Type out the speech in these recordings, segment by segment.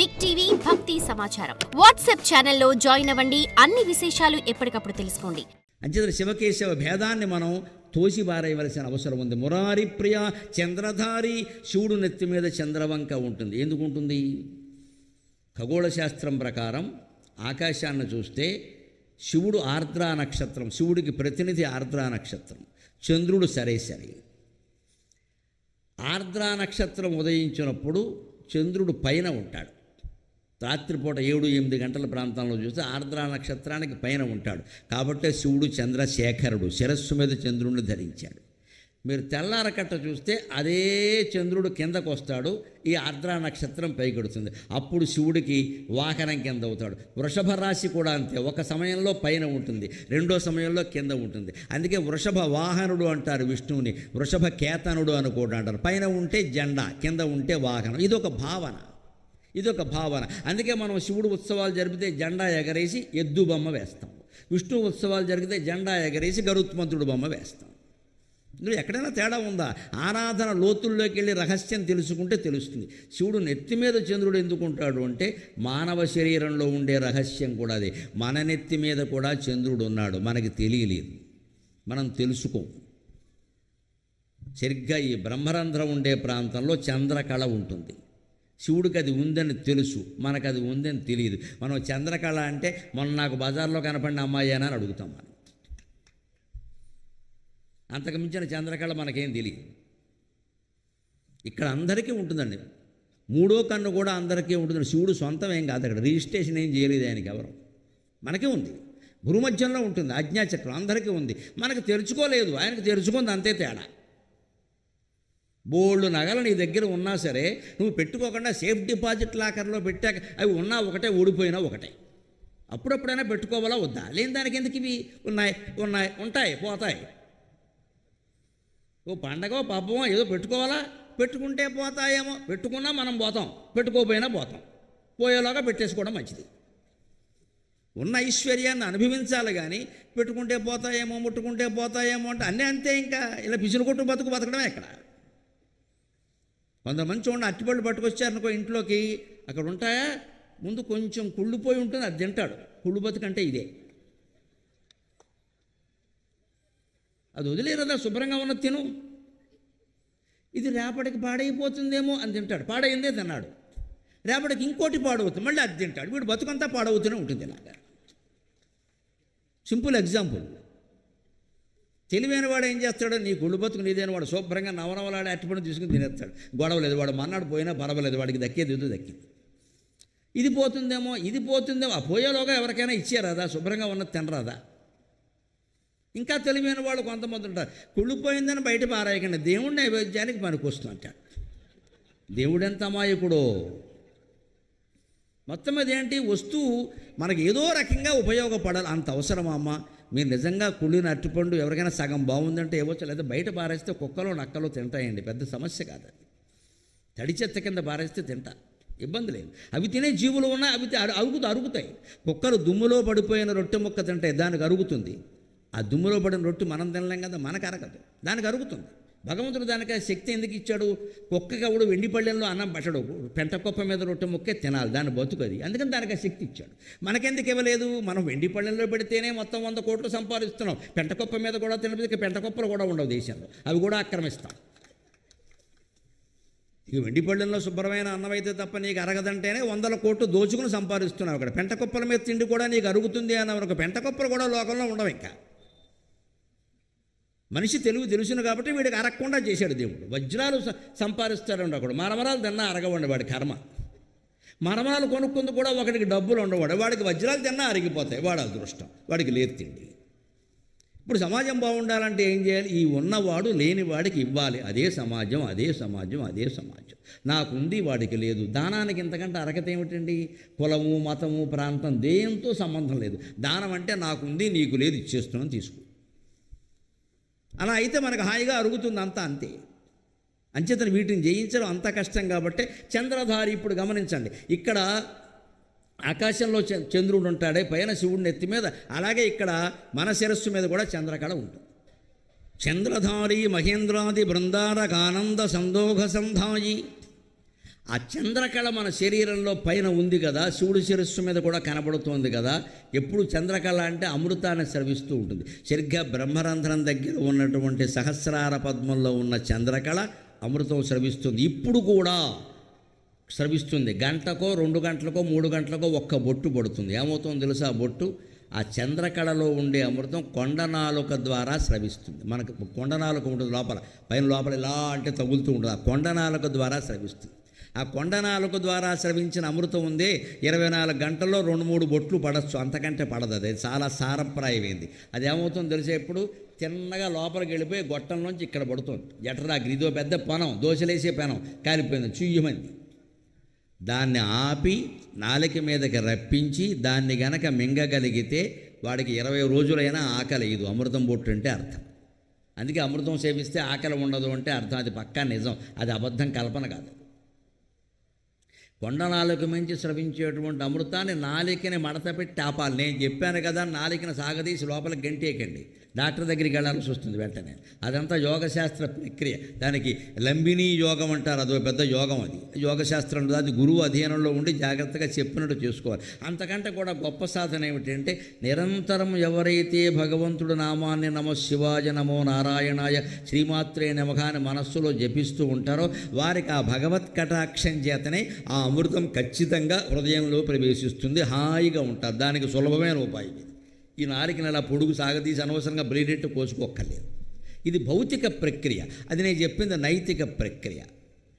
Big TV భక్తి సమాచారం WhatsApp ఛానల్లో జాయిన్ అవ్వండి. అన్ని విశేషాలు ఎప్పటికప్పుడు తెలుసుకోండి. అంచేత శివకేశవ భేదాన్ని మనం తోసిబారేయవలసిన అవసరం ఉంది. మురారి ప్రియ చంద్రధారి, శివుడు నెత్తి మీద చంద్రవంక ఉంటుంది. ఎందుకు ఉంటుంది? ఖగోళ శాస్త్రం ప్రకారం ఆకాశాన్ని చూస్తే శివుడు ఆర్ద్రా నక్షత్రం, శివుడికి ప్రతినిధి ఆర్ద్రా నక్షత్రం, చంద్రుడు సరే. ఆర్ద్రా నక్షత్రం ఉదయించినప్పుడు చంద్రుడు పైన ఉంటాడు. రాత్రిపూట 7-8 గంటల ప్రాంతంలో చూస్తే ఆర్ద్రా నక్షత్రానికి పైన ఉంటాడు. కాబట్టే శివుడు చంద్రశేఖరుడు, శిరస్సు మీద చంద్రుడిని ధరించాడు. మీరు తెల్లారకట్ట చూస్తే అదే చంద్రుడు కిందకు వస్తాడు, ఈ ఆర్ద్రా నక్షత్రం పైకెడుతుంది. అప్పుడు శివుడికి వాహనం కింద అవుతాడు. వృషభ రాశి కూడా అంతే, ఒక సమయంలో పైన ఉంటుంది, రెండో సమయంలో కింద ఉంటుంది. అందుకే వృషభ వాహనుడు అంటారు విష్ణువుని, వృషభ కేతనుడు అని కూడా అంటారు. పైన ఉంటే జెండా, కింద ఉంటే వాహనం. ఇదొక భావన. అందుకే మనం శివుడు ఉత్సవాలు జరిపితే జెండా ఎగరేసి ఎద్దు బొమ్మ వేస్తాం, విష్ణు ఉత్సవాలు జరిగితే జెండా ఎగరేసి గరుత్మంతుడు బొమ్మ వేస్తాం. ఇందులో ఎక్కడైనా తేడా ఉందా? ఆరాధన లోతుల్లోకి వెళ్ళి రహస్యం తెలుసుకుంటే తెలుస్తుంది. శివుడు నెత్తి మీద చంద్రుడు ఎందుకుంటాడు అంటే మానవ శరీరంలో ఉండే రహస్యం కూడా అదే. మన నెత్తి మీద కూడా చంద్రుడు ఉన్నాడు, మనకి తెలియలేదు, మనం తెలుసుకోం. సరిగ్గా ఈ బ్రహ్మరంధ్రం ఉండే ప్రాంతంలో చంద్రకళ ఉంటుంది. శివుడికి అది ఉందని తెలుసు, మనకు అది ఉందని తెలియదు. మనం చంద్రకళ అంటే మొన్న నాకు బజార్లో కనపడిన అమ్మాయి అని అడుగుతాం. మనం అంతకు మించిన చంద్రకళ మనకేం తెలియదు. ఇక్కడ అందరికీ ఉంటుందండి, మూడో కన్ను కూడా అందరికీ ఉంటుంది. శివుడు సొంతం ఏం కాదు, అక్కడ రిజిస్ట్రేషన్ ఏం చేయలేదు ఆయనకి ఎవరు. మనకే ఉంది, భూమధ్యంలో ఉంటుంది ఆజ్ఞాచక్రం, అందరికీ ఉంది, మనకు తెరుచుకోలేదు, ఆయనకు తెరుచుకుంది, అంతే తేడా. బోల్డ్ నగలు నీ దగ్గర ఉన్నా సరే నువ్వు పెట్టుకోకుండా సేఫ్ డిపాజిట్ లాకర్లో పెట్టాక అవి ఉన్నా ఒకటే, ఊడిపోయినా ఒకటే. అప్పుడప్పుడైనా పెట్టుకోవాలా వద్దా? లేని దానికి ఎందుకు? ఇవి ఉంటాయి పోతాయి. ఓ పండగో పబ్బమో ఏదో పెట్టుకోవాలా, పెట్టుకుంటే పోతాయేమో. పెట్టుకున్నా మనం పోతాం, పెట్టుకోపోయినా పోతాం. పోయేలాగా పెట్టేసుకోవడం మంచిది. ఉన్న ఐశ్వర్యాన్ని అనుభవించాలి కానీ పెట్టుకుంటే పోతాయేమో, ముట్టుకుంటే పోతాయేమో అంటే అన్నీ అంతే. ఇంకా ఇలా పిసిని కొట్టు బతకడమే ఎక్కడ. కొంతమంది చూడండి, అట్టిపళ్ళు పట్టుకొచ్చారనుకో ఇంట్లోకి, అక్కడ ఉంటాయా ముందు కొంచెం కుళ్ళిపోయి ఉంటుంది, అది తింటాడు. కుళ్ళు బతుకంటే ఇదే. అది వదిలేరదా, శుభ్రంగా ఉన్న తిను. ఇది రేపటికి పాడైపోతుందేమో అని తింటాడు, పాడైందే తిన్నాడు. రేపటికి ఇంకోటి పాడవుతుంది, మళ్ళీ అది తింటాడు. వీడు బతుకంతా పాడవుతూనే ఉంటుంది. ఇలాగా సింపుల్ ఎగ్జాంపుల్. తెలివైన వాడు ఏం చేస్తాడో, నీ గుళ్ళు బతుకు నీదేని వాడు శుభ్రంగా నవనవలాడే అట్టిపడి తీసుకుని తినేస్తాడు. గొడవలేదు, వాడు మన్నాడు పోయినా పర్వాలేదు, వాడికి దక్కేది దక్కింది. ఇది పోతుందేమో ఆ పోయేలోగా ఎవరికైనా ఇచ్చారాదా, శుభ్రంగా ఉన్నది తినరాదా? ఇంకా తెలివైన వాళ్ళు కొంతమంది ఉంటారు, కుళ్ళిపోయిందని బయట పారాయకండి, దేవుడి నైవేద్యానికి పనికొస్తుంది అంటాడు. దేవుడెంత అమాయకుడో. మొత్తం అదేంటి, వస్తువు మనకి ఏదో రకంగా ఉపయోగపడాలి, అంత అవసరమా అమ్మ? మీరు నిజంగా కుళ్ళిన అరటిపండు ఎవరికైనా సగం బాగుందంటే ఇవ్వచ్చు, లేదా బయట పారేస్తే కుక్కలో నక్కలో తింటాయండి, పెద్ద సమస్య కాదు అది. తడి చెత్త కింద పారేస్తే తింటా, ఇబ్బంది లేదు. అవి తినే జీవులు ఉన్నాయి, అవి అరుగుతాయి. కుక్కలు దుమ్ములో పడిపోయిన రొట్టె ముక్క తింటాయి, దానికి అరుగుతుంది. ఆ దుమ్ములో పడిన రొట్టె మనం తినలేం కదా, మనకు అరగదు, దానికి అరుగుతుంది. భగవంతుడు దానికి శక్తి ఎందుకు ఇచ్చాడు? కుక్కకి అప్పుడు వెండి పళ్ళెంలో అన్నం పట్టడు, పెంట కుప్ప మీద రొట్టె ముక్కే తినాలి, దాన్ని బతుకది. అందుకని దానికి ఆ శక్తి ఇచ్చాడు. మనకెందుకు ఇవ్వలేదు? మనం వెండి పళ్ళెంలో పెడితేనే మొత్తం 100 కోట్లు సంపాదిస్తున్నాం. పెంట కుప్ప మీద కూడా తినకపోతే పెంట కుప్పలు కూడా ఉండవు దేశంలో, అవి కూడా ఆక్రమిస్తాం. ఇక వెండి పళ్ళెంలో శుభ్రమైన అన్నం అయితే తప్ప నీకు అరగదంటేనే 100 కోట్లు దోచుకుని సంపాదిస్తున్నావు. అక్కడ పెంట కుప్పల మీద తిండి కూడా నీకు అరుగుతుంది అన్న ఒక పెంట కుప్పలు కూడా లోకంలో ఉండవు. ఇంకా మనిషి తెలుసును కాబట్టి వీడికి అరగకుండా చేశాడు దేవుడు. వజ్రాలు సంపాదిస్తాడు ఒకడు, మరమరాలు తిన్నా అరగవండి వాడి కర్మ. మరమరాలు కొనుక్కుంది కూడా ఒకడికి డబ్బులు ఉండవాడు, వాడికి వజ్రాలు తిన్నా అరిగిపోతాయి, వాడు అదృష్టం, వాడికి లేదు తిండి. ఇప్పుడు సమాజం బాగుండాలంటే ఏం చేయాలి? ఈ ఉన్నవాడు లేనివాడికి ఇవ్వాలి. అదే సమాజం. నాకుంది వాడికి లేదు. దానానికి ఇంతకంటే అర్హత ఏమిటండి? కులము, మతము, ప్రాంతం దేంతో సంబంధం లేదు. దానం అంటే నాకుంది నీకు లేదు, ఇచ్చేస్తున్నాను, తీసుకో. అలా అయితే మనకు హాయిగా అరుగుతుంది, అంతా అంతే. అంచేతను వీటిని జయించడం అంత కష్టం కాబట్టి చంద్రధారి. ఇప్పుడు గమనించండి, ఇక్కడ ఆకాశంలో చంద్రుడు ఉంటాడే, పైన శివుడిని ఎత్తి మీద, అలాగే ఇక్కడ మన శిరస్సు మీద కూడా చంద్రకళ ఉంటుంది. చంద్రధారి మహేంద్రాది బృందారకానంద సందోహ సంధాయి. ఆ చంద్రకళ మన శరీరంలో పైన ఉంది కదా, శివుడి శిరస్సు మీద కూడా కనబడుతోంది కదా. ఎప్పుడు చంద్రకళ అంటే అమృతాన్ని స్రవిస్తూ ఉంటుంది. సరిగ్గా బ్రహ్మరంధ్రం దగ్గర ఉన్నటువంటి సహస్రార పద్మంలో ఉన్న చంద్రకళ అమృతం స్రవిస్తుంది. ఇప్పుడు కూడా స్రవిస్తుంది. గంటకో 2 గంటలకో 3 గంటలకో ఒక్క బొట్టు పడుతుంది. ఏమవుతుందో తెలుసా? ఆ బొట్టు ఆ చంద్రకళలో ఉండే అమృతం కొండనాలుక ద్వారా స్రవిస్తుంది. మనకు కొండనాలుక ఉంటుంది లోపల, పైన లోపల ఇలా అంటే తగులుతూ ఉంటుంది. ఆ కొండనాలుక ద్వారా స్రవిస్తుంది. ఆ కొండనాలుక ద్వారా స్రవించిన అమృతం ఉందే 24 గంటల్లో 2-3 బొట్లు పడచ్చు, అంతకంటే పడదు. అది చాలా సారప్రాయమైంది. అది ఏమవుతుందో తెలిసే, ఇప్పుడు తిన్నగా లోపలికి వెళ్ళిపోయి గొట్టంలోంచి ఇక్కడ పడుతుంది. జఠరాగ్ని, ఇదో పెద్ద పెనం, దోశలేసే పెనం కాలిపోయింది, చుయ్యమంది. దాన్ని ఆపి నాలిక మీదకి రప్పించి దాన్ని గనక మింగగలిగితే వాడికి 20 రోజులైనా ఆకలి ఇది. అమృతం బొట్టు అంటే అర్థం. అందుకే అమృతం సేవిస్తే ఆకలి ఉండదు అంటే అర్థం. అది పక్కా నిజం, అది అబద్ధం, కల్పన కాదు. కొండనాలుక మించి స్రవించేటువంటి అమృతాన్ని నాలికని మడత పెట్టి ఆపాలి. నేను చెప్పాను కదా, నాలికను సాగదీసి లోపలికి గంటేయకండి, డాక్టర్ దగ్గరికి వెళ్ళాల్సి వస్తుంది వెంటనే. అదంతా యోగశాస్త్ర ప్రక్రియ. దానికి లంబినీ యోగం అంటారు, అదో పెద్ద యోగం. అది యోగశాస్త్రంలో అది గురువు అధీనంలో ఉండి జాగ్రత్తగా చెప్పినట్టు చేసుకోవాలి. అంతకంటే కూడా గొప్ప సాధన ఏమిటంటే, నిరంతరం ఎవరైతే భగవంతుడు నామాన్ని నమో శివాయ నమో నారాయణాయ శ్రీమాత్రే నమః అని మనస్సులో జపిస్తూ ఉంటారో వారికి ఆ భగవత్ కటాక్షం చేతనే ఆ అమృతం ఖచ్చితంగా హృదయంలో ప్రవేశిస్తుంది. హాయిగా ఉంటారు. దానికి సులభమైన ఉపాయం ఇది. ఈ నాలికని అలా పొడుగు సాగదీసి అనవసరంగా బ్లేడెట్టు కోసుకోక్కర్లేదు. ఇది భౌతిక ప్రక్రియ. అది నేను చెప్పింది నైతిక ప్రక్రియ.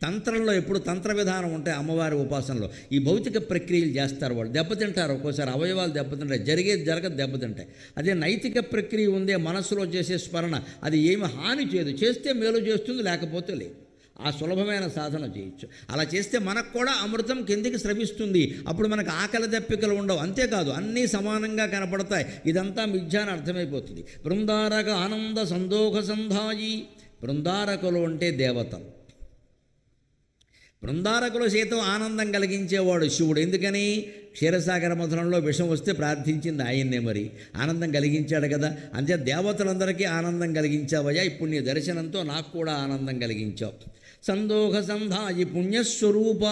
తంత్రంలో ఎప్పుడు తంత్ర విధానం ఉంటాయి అమ్మవారి ఉపాసనలో. ఈ భౌతిక ప్రక్రియలు చేస్తారు వాళ్ళు, దెబ్బతింటారు. ఒక్కోసారి అవయవాలు దెబ్బతింటాయి, జరిగేది జరగదు, దెబ్బతింటాయి. అదే నైతిక ప్రక్రియ ఉందే మనసులో చేసే స్మరణ, అది ఏమి హాని చేయదు. చేస్తే మేలు చేస్తుంది, లేకపోతే లేదు. ఆ సులభమైన సాధన చేయొచ్చు. అలా చేస్తే మనకు కూడా అమృతం కిందికి స్రవిస్తుంది. అప్పుడు మనకు ఆకలి దప్పికలు ఉండవు. అంతేకాదు అన్నీ సమానంగా కనపడతాయి. ఇదంతా మిథ్య అని అర్థమైపోతుంది. బృందారక ఆనంద సందోహ సంధాయి. బృందారకులు అంటే దేవతలు. బృందారకులు సైతం ఆనందం కలిగించేవాడు శివుడు. ఎందుకని? క్షీరసాగర మథనంలో విషం వస్తే ప్రార్థించింది ఆయన్నే, మరి ఆనందం కలిగించాడు కదా. అంతే దేవతలందరికీ ఆనందం కలిగించావయ్యా, ఇప్పుడు నీ దర్శనంతో నాకు కూడా ఆనందం కలిగించావు. సందోహ సంధాయి పుణ్యస్వరూప.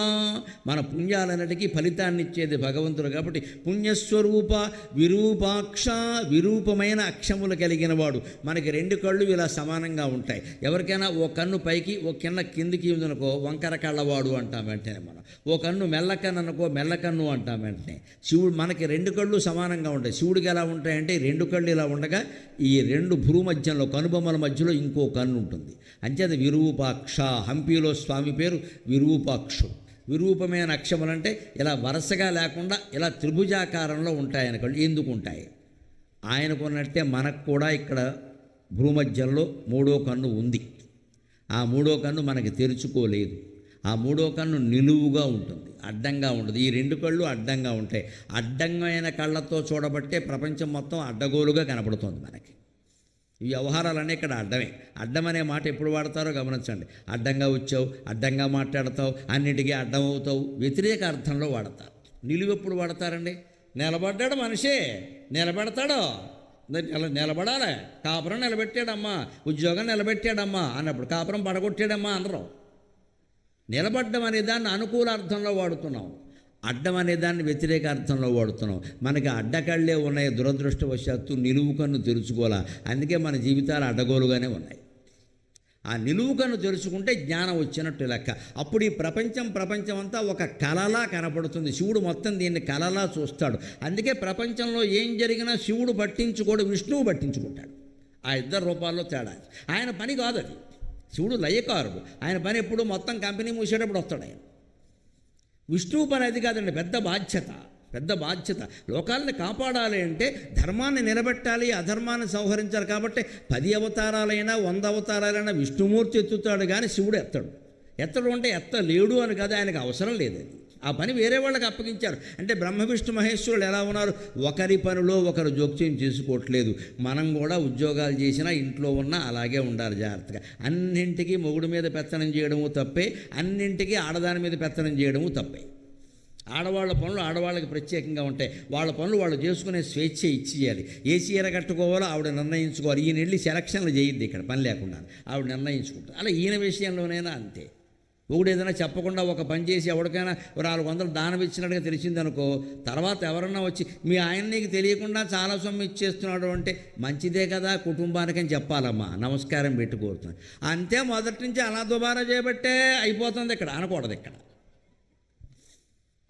మన పుణ్యాలన్నిటికీ ఫలితాన్ని ఇచ్చేది భగవంతుడు కాబట్టి పుణ్యస్వరూప విరూపాక్ష. విరూపమైన అక్షములు కలిగిన వాడు. మనకి 2 కళ్ళు ఇలా సమానంగా ఉంటాయి. ఎవరికైనా ఓ కన్ను పైకి ఓ కిందికి ఉందనుకో వంకర కళ్ళవాడు అంటాం వెంటనే మనం. ఓ కన్ను మెల్లకన్ను అనుకో మెల్లకన్ను అంటాం వెంటనే. శివుడు మనకి 2 కళ్ళు సమానంగా ఉంటాయి. శివుడికి ఎలా ఉంటాయంటే 2 కళ్ళు ఇలా ఉండగా ఈ 2 భ్రూ మధ్యంలో కనుబొమ్మల మధ్యలో ఇంకో కన్ను ఉంటుంది. అంచేది విరూపాక్ష. హంపీలో స్వామి పేరు విరూపాక్షుడు. విరూపమైన అక్షములంటే ఇలా వరుసగా లేకుండా ఇలా త్రిభుజాకారంలో ఉంటాయని కళ్ళు. ఎందుకు ఉంటాయి? ఆయనకున్నట్టే మనకు కూడా ఇక్కడ భూమధ్యంలో 3వ కన్ను ఉంది. ఆ 3వ కన్ను మనకి తెరుచుకోలేదు. ఆ 3వ కన్ను నిలువుగా ఉంటుంది, అడ్డంగా ఉంటుంది. ఈ 2 కళ్ళు అడ్డంగా ఉంటాయి. అడ్డమైన కళ్ళతో చూడబట్టే ప్రపంచం మొత్తం అడ్డగోలుగా కనపడుతుంది మనకి. ఈ వ్యవహారాలన్నీ ఇక్కడ అడ్డమే. అడ్డం అనే మాట ఎప్పుడు వాడతారో గమనించండి. అడ్డంగా వచ్చావు, అడ్డంగా మాట్లాడతావు, అన్నిటికీ అడ్డం అవుతావు, వ్యతిరేక అర్థంలో వాడతారు. నిలువు ఎప్పుడు వాడతారండి? నిలబడ్డాడు మనిషే, నిలబెడతాడో నిలబడాలి. కాపురం నిలబెట్టాడమ్మా, ఉద్యోగం నిలబెట్టాడమ్మా అన్నప్పుడు కాపురం పడగొట్టాడమ్మా అందరూ. నిలబడ్డం అనే దాన్ని అనుకూల అర్థంలో వాడుతున్నాం, అడ్డం అనే దాన్ని వ్యతిరేక అర్థంలో వాడుతున్నాం. మనకి అడ్డకళ్ళే ఉన్నాయి, దురదృష్టవశాత్తు నిలువు కన్ను తెరుచుకోవాలా. అందుకే మన జీవితాలు అడ్డగోలుగానే ఉన్నాయి. ఆ నిలువు కన్ను తెరుచుకుంటే జ్ఞానం వచ్చినట్టు లెక్క. అప్పుడు ఈ ప్రపంచం అంతా ఒక కళలా కనపడుతుంది. శివుడు మొత్తం దీన్ని కళలా చూస్తాడు. అందుకే ప్రపంచంలో ఏం జరిగినా శివుడు పట్టించుకోడు, విష్ణువు పట్టించుకుంటాడు. ఆ 2 రూపాల్లో తేడా. ఆయన పని కాదు అది. శివుడు లయకారుడు. ఆయన పని ఎప్పుడు మొత్తం కంపెనీ మూసేటప్పుడు వస్తాడు ఆయన. విష్ణువు పని అది కాదండి, పెద్ద బాధ్యత. లోకాలను కాపాడాలి అంటే ధర్మాన్ని నిలబెట్టాలి, అధర్మాన్ని సంహరించాలి. కాబట్టి 10 అవతారాలైనా 100 అవతారాలైనా విష్ణుమూర్తి ఎత్తుతాడు, కానీ శివుడు ఎత్తడు అంటే ఎత్తలేడు అని కాదు, ఆయనకు అవసరం లేదు. ఆ పని వేరే వాళ్ళకి అప్పగించారు. అంటే బ్రహ్మ విష్ణు మహేశ్వరులు ఎలా ఉన్నారు? ఒకరి పనిలో ఒకరు జోక్యం చేసుకోవట్లేదు. మనం కూడా ఉద్యోగాలు చేసినా ఇంట్లో ఉన్నా అలాగే ఉండాలి జాగ్రత్తగా. అన్నింటికీ మొగుడు మీద పెత్తనం చేయడము తప్పే, అన్నింటికీ ఆడదాని మీద పెత్తనం చేయడము తప్పే. ఆడవాళ్ళ పనులు ఆడవాళ్ళకి ప్రత్యేకంగా ఉంటాయి. వాళ్ళ పనులు వాళ్ళు చేసుకునే స్వేచ్ఛ ఇచ్చేయాలి. ఏ చీర కట్టుకోవాలో ఆవిడ నిర్ణయించుకోవాలి. ఈయన వెళ్ళి సెలక్షన్లు చేయొద్దు, ఇక్కడ పని లేకుండా ఆవిడ నిర్ణయించుకుంటారు. అలా ఈయన విషయంలోనైనా అంతే. ఒకడు ఏదైనా చెప్పకుండా ఒక పని చేసి ఎవరికైనా 400 దానం ఇచ్చినట్టుగా తెలిసిందనుకో, తర్వాత ఎవరన్నా వచ్చి మీ ఆయన నీకు తెలియకుండా చాలా సొమ్ము ఇచ్చేస్తున్నాడు అంటే మంచిదే కదా కుటుంబానికని చెప్పాలమ్మా, నమస్కారం పెట్టుకోరుతుంది. అంతే, మొదటి నుంచి అలా దుబారా చేయబట్టే అయిపోతుంది, ఇక్కడ అనకూడదు. ఇక్కడ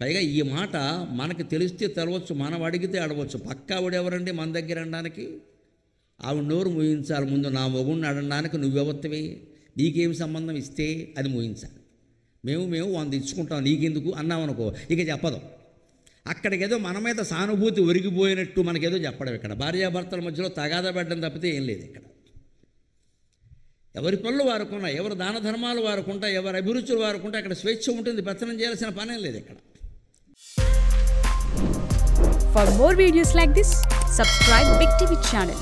పైగా ఈ మాట మనకి తెలిస్తే తెలవచ్చు, మనం అడిగితే అడవచ్చు. పక్క ఆవిడెవరండి మన దగ్గర అనడానికి? ఆవిడ నోరు మూయించాలి ముందు. నా మొగుడిని అడగడానికి నువ్వెవత్తవి, నీకేం సంబంధం ఇస్తే అది మూయించాలి. మేము 100 ఇచ్చుకుంటాం నీకెందుకు అన్నామనుకో, ఇక చెప్పదు. అక్కడికేదో మన మీద సానుభూతి ఒరిగిపోయినట్టు మనకేదో చెప్పడం. ఇక్కడ భార్యాభర్తల మధ్యలో తగాదా పెట్టడం తప్పితే ఏం లేదు. ఇక్కడ ఎవరి పనులు వారుకున్నా, ఎవరి దాన ధర్మాలు వారుకుంటా, ఎవరి అభిరుచులు వారుకుంటా అక్కడ స్వేచ్ఛ ఉంటుంది. పెత్తనం చేయాల్సిన పనేం లేదు ఇక్కడ. For more videos like this, subscribe Big TV channel.